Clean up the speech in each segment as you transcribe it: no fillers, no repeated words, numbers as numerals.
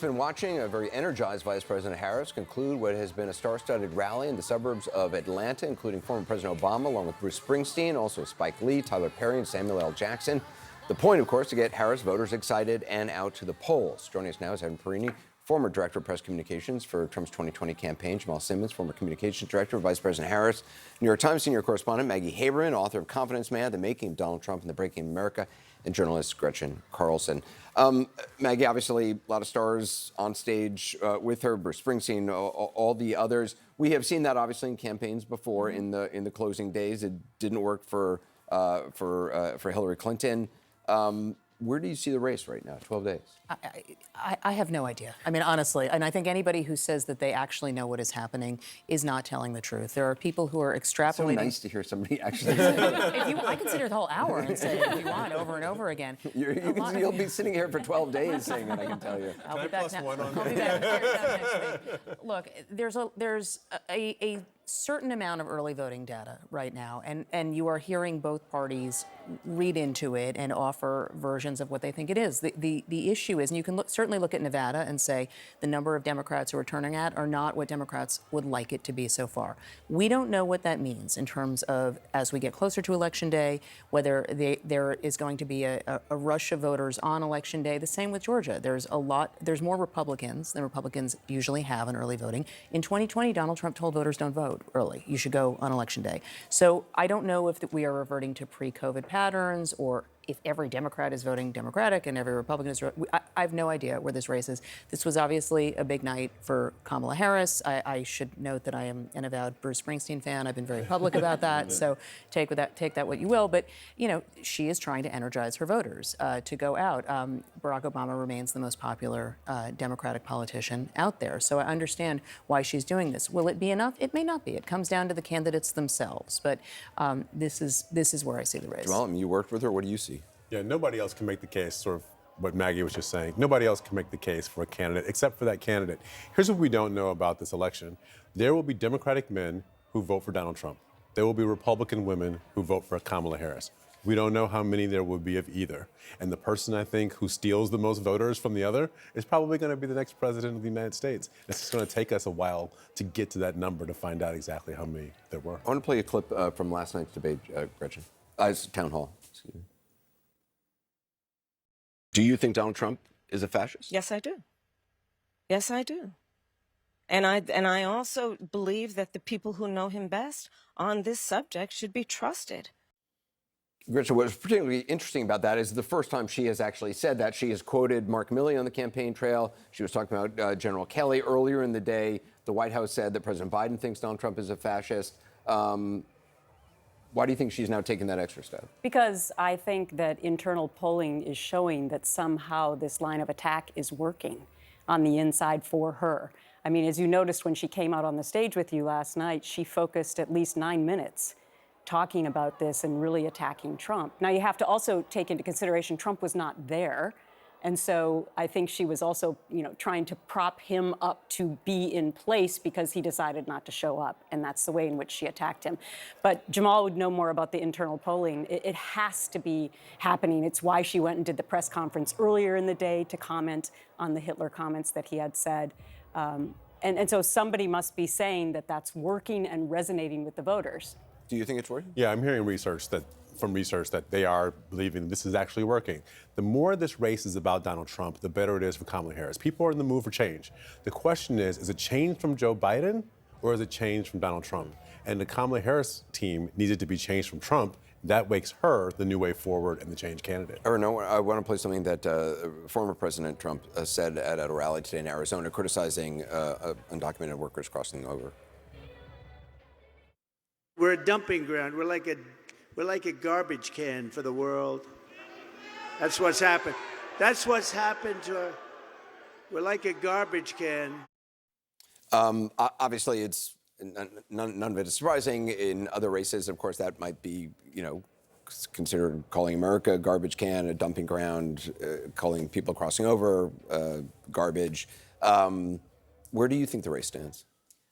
Been watching a very energized Vice President Harris conclude what has been a star-studded rally in the suburbs of Atlanta, including former President Obama, along with Bruce Springsteen, also Spike Lee, Tyler Perry, and Samuel L. Jackson. The point, of course, to get Harris voters excited and out to the polls. Joining us now is Evan Perini, former Director of Press Communications for Trump's 2020 campaign, Jamal Simmons, former Communications Director of Vice President Harris, New York Times senior correspondent Maggie Haberman, author of Confidence Man, The Making of Donald Trump and the Breaking of America, and journalist Gretchen Carlson. Maggie, obviously, a lot of stars on stage with her, Bruce Springsteen, all the others. We have seen that, obviously, in campaigns before in the closing days. It didn't work for Hillary Clinton. Where do you see the race right now, 12 days? I have no idea. I mean, honestly, and I think anybody who says that they actually know what is happening is not telling the truth. There are people who are extrapolating. So nice to hear somebody actually say it. I can sit here the whole hour and say it if you want, over and over again. You'll be sitting here for 12 days saying it, I can tell you. I'll be back next week. Look, there's a certain amount of early voting data right now, and you are hearing both parties read into it and offer versions of what they think it is. The issue is, and you can certainly look at Nevada and say the number of Democrats who are turning out are not what Democrats would like it to be so far. We don't know what that means in terms of, as we get closer to Election Day, whether there is going to be a rush of voters on Election Day. The same with Georgia. There's more Republicans than Republicans usually have in early voting. In 2020, Donald Trump told voters, don't vote early. You should go on Election Day. So I don't know if we are reverting to pre-COVID patterns or if every Democrat is voting Democratic and every Republican is. I have no idea where this race is. This was obviously a big night for Kamala Harris. I should note that I am an avowed Bruce Springsteen fan. I've been very public about that. So take that what you will. But she is trying to energize her voters to go out. Barack Obama remains the most popular Democratic politician out there. So I understand why she's doing this. Will it be enough? It may not be. It comes down to the candidates themselves. But this is where I see the race. Jamal, you worked with her. What do you see? Yeah, nobody else can make the case, sort of what Maggie was just saying. Nobody else can make the case for a candidate except for that candidate. Here's what we don't know about this election. There will be Democratic men who vote for Donald Trump. There will be Republican women who vote for Kamala Harris. We don't know how many there will be of either. And the person, I think, who steals the most voters from the other is probably going to be the next president of the United States. It's just going to take us a while to get to that number to find out exactly how many there were. I want to play a clip from last night's debate, Gretchen. Town hall. Excuse me. Do you think Donald Trump is a fascist? Yes, I do. Yes, I do. And I also believe that the people who know him best on this subject should be trusted. Gretchen, what's particularly interesting about that is the first time she has actually said that. She has quoted Mark Milley on the campaign trail. She was talking about General Kelly earlier in the day. The White House said that President Biden thinks Donald Trump is a fascist. Why do you think she's now taking that extra step? Because I think that internal polling is showing that somehow this line of attack is working on the inside for her. I mean, as you noticed when she came out on the stage with you last night, she focused at least 9 minutes talking about this and really attacking Trump. Now, you have to also take into consideration Trump was not there. And so I think she was also, trying to prop him up to be in place because he decided not to show up. And that's the way in which she attacked him. But Jamal would know more about the internal polling. It has to be happening. It's why she went and did the press conference earlier in the day to comment on the Hitler comments that he had said. And so somebody must be saying that that's working and resonating with the voters. Do you think it's working? Yeah, I'm hearing from research that they are believing this is actually working. The more this race is about Donald Trump, the better it is for Kamala Harris. People are in the mood for change. The question is it change from Joe Biden or is it change from Donald Trump? And the Kamala Harris team needed to be changed from Trump. That makes her the new way forward and the change candidate. I want to play something that former President Trump said at a rally today in Arizona, criticizing undocumented workers crossing over. We're a dumping ground. We're like a garbage can for the world. That's what's happened. That's what's happened to her. We're like a garbage can. Obviously, it's none of it is surprising. In other races, of course, that might be, considered calling America a garbage can, a dumping ground, calling people crossing over garbage. Where do you think the race stands?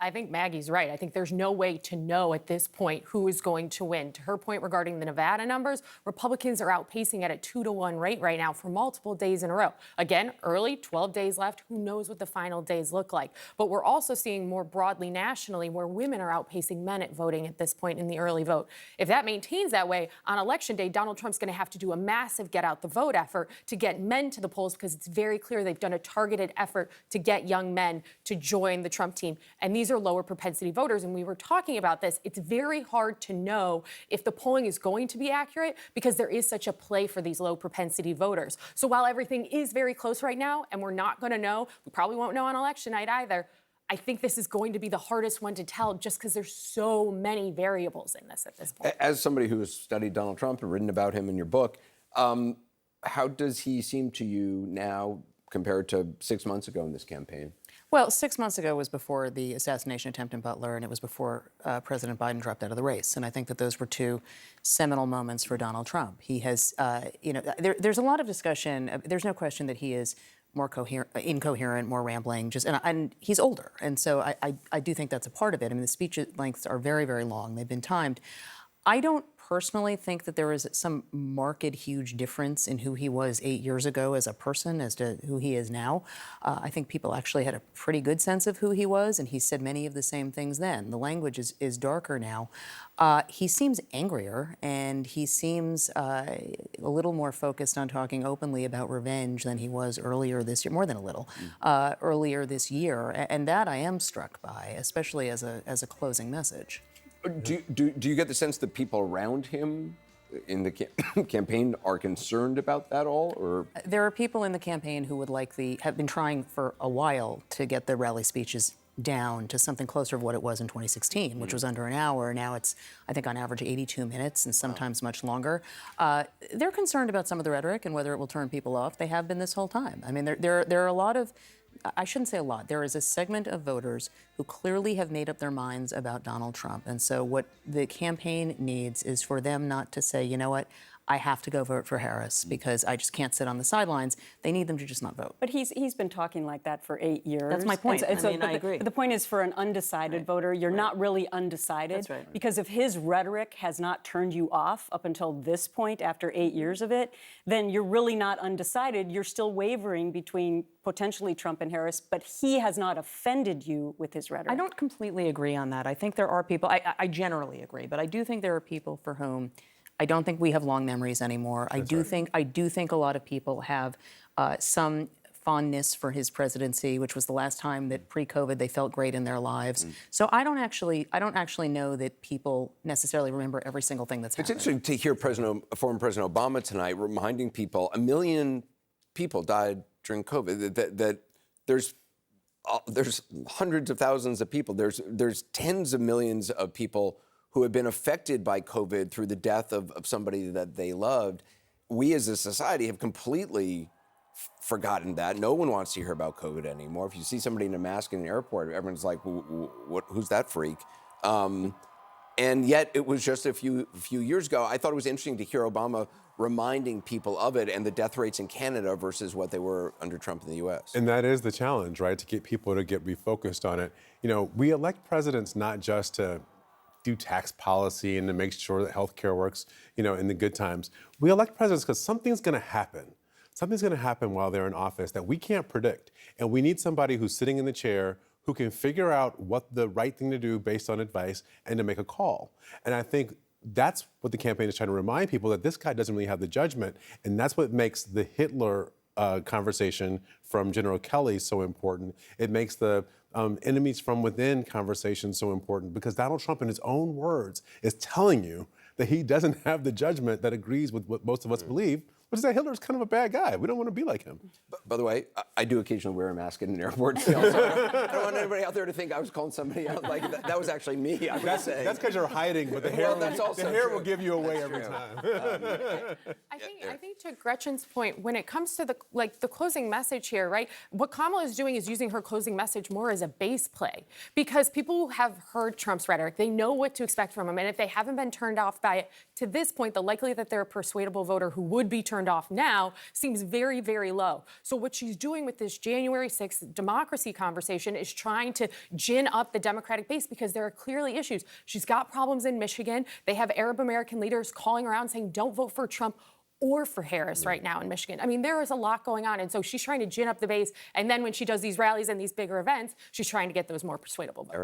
I think Maggie's right. I think there's no way to know at this point who is going to win. To her point regarding the Nevada numbers, Republicans are outpacing at a 2-to-1 rate right now for multiple days in a row. Again, early, 12 days left. Who knows what the final days look like? But we're also seeing more broadly nationally where women are outpacing men at voting at this point in the early vote. If that maintains that way, on Election Day, Donald Trump's going to have to do a massive get out the vote effort to get men to the polls, because it's very clear they've done a targeted effort to get young men to join the Trump team. And these are lower propensity voters. And we were talking about this. It's very hard to know if the polling is going to be accurate because there is such a play for these low propensity voters. So while everything is very close right now, and we're not going to know, we probably won't know on election night either, I think this is going to be the hardest one to tell just because there's so many variables in this at this point. As somebody who has studied Donald Trump and written about him in your book, how does he seem to you now compared to 6 months ago in this campaign? Well, 6 months ago was before the assassination attempt in Butler, and it was before President Biden dropped out of the race. And I think that those were two seminal moments for Donald Trump. He has, there's a lot of discussion. There's no question that he is more incoherent, more rambling, and he's older. And so I do think that's a part of it. I mean, the speech lengths are very, very long. They've been timed. I don't personally think that there is some marked, huge difference in who he was 8 years ago as a person as to who he is now. I think people actually had a pretty good sense of who he was, and he said many of the same things then. The language is darker now. He seems angrier, and he seems a little more focused on talking openly about revenge than he was earlier this year, more than a little, earlier this year. And that I am struck by, especially as a closing message. Do you get the sense that people around him in the campaign are concerned about that all, or? There are people in the campaign who would have been trying for a while to get the rally speeches down to something closer to what it was in 2016, which was under an hour. Now it's, I think, on average 82 minutes and sometimes much longer. They're concerned about some of the rhetoric and whether it will turn people off. They have been this whole time. I mean, there are a lot of, I shouldn't say a lot, there is a segment of voters who clearly have made up their minds about Donald Trump. And so what the campaign needs is for them not to say, you know what, I have to go vote for Harris because I just can't sit on the sidelines. They need them to just not vote. But he's been talking like that for 8 years. That's my point. I agree. The point is, for an undecided voter, you're not really undecided. That's right. Because if his rhetoric has not turned you off up until this point after 8 years of it, then you're really not undecided. You're still wavering between potentially Trump and Harris, but he has not offended you with his rhetoric. I don't completely agree on that. I think there are people, I generally agree, but I do think there are people for whom I don't think we have long memories anymore. I do think a lot of people have some fondness for his presidency, which was the last time that pre-COVID they felt great in their lives. So I don't actually know that people necessarily remember every single thing that's happened. It's interesting to hear former President Obama tonight reminding people 1 million people died during COVID. That there's hundreds of thousands of people. There's tens of millions of people who have been affected by COVID through the death of somebody that they loved. We as a society have completely forgotten that. No one wants to hear about COVID anymore. If you see somebody in a mask in an airport, everyone's like, who's that freak? And yet it was just a few years ago. I thought it was interesting to hear Obama reminding people of it and the death rates in Canada versus what they were under Trump in the U.S. And that is the challenge, right? To get people to be focused on it. You know, we elect presidents not just to do tax policy and to make sure that healthcare works, you know, in the good times. We elect presidents because something's going to happen. Something's going to happen while they're in office that we can't predict. And we need somebody who's sitting in the chair who can figure out what the right thing to do based on advice and to make a call. And I think that's what the campaign is trying to remind people, that this guy doesn't really have the judgment. And that's what makes the Hitler conversation from General Kelly so important. It makes the enemies from within conversation so important, because Donald Trump, in his own words, is telling you that he doesn't have the judgment that agrees with what most of us believe, which is that Hitler's kind of a bad guy. We don't want to be like him. By the way, I do occasionally wear a mask in an airport. So I don't want anybody out there to think I was calling somebody out. Like that was actually me. That's because you're hiding, but the hair, will give you away every time. I think to Gretchen's point, when it comes to the closing message here, right? What Kamala is doing is using her closing message more as a base play, because people who have heard Trump's rhetoric, they know what to expect from him, and if they haven't been turned off by it to this point, the likelihood that they're a persuadable voter who would be turned turned off now seems very, very low. So what she's doing with this January 6th democracy conversation is trying to gin up the Democratic base because there are clearly issues. She's got problems in Michigan. They have Arab American leaders calling around saying, don't vote for Trump or for Harris right now in Michigan. I mean, there is a lot going on. And so she's trying to gin up the base. And then when she does these rallies and these bigger events, she's trying to get those more persuadable votes.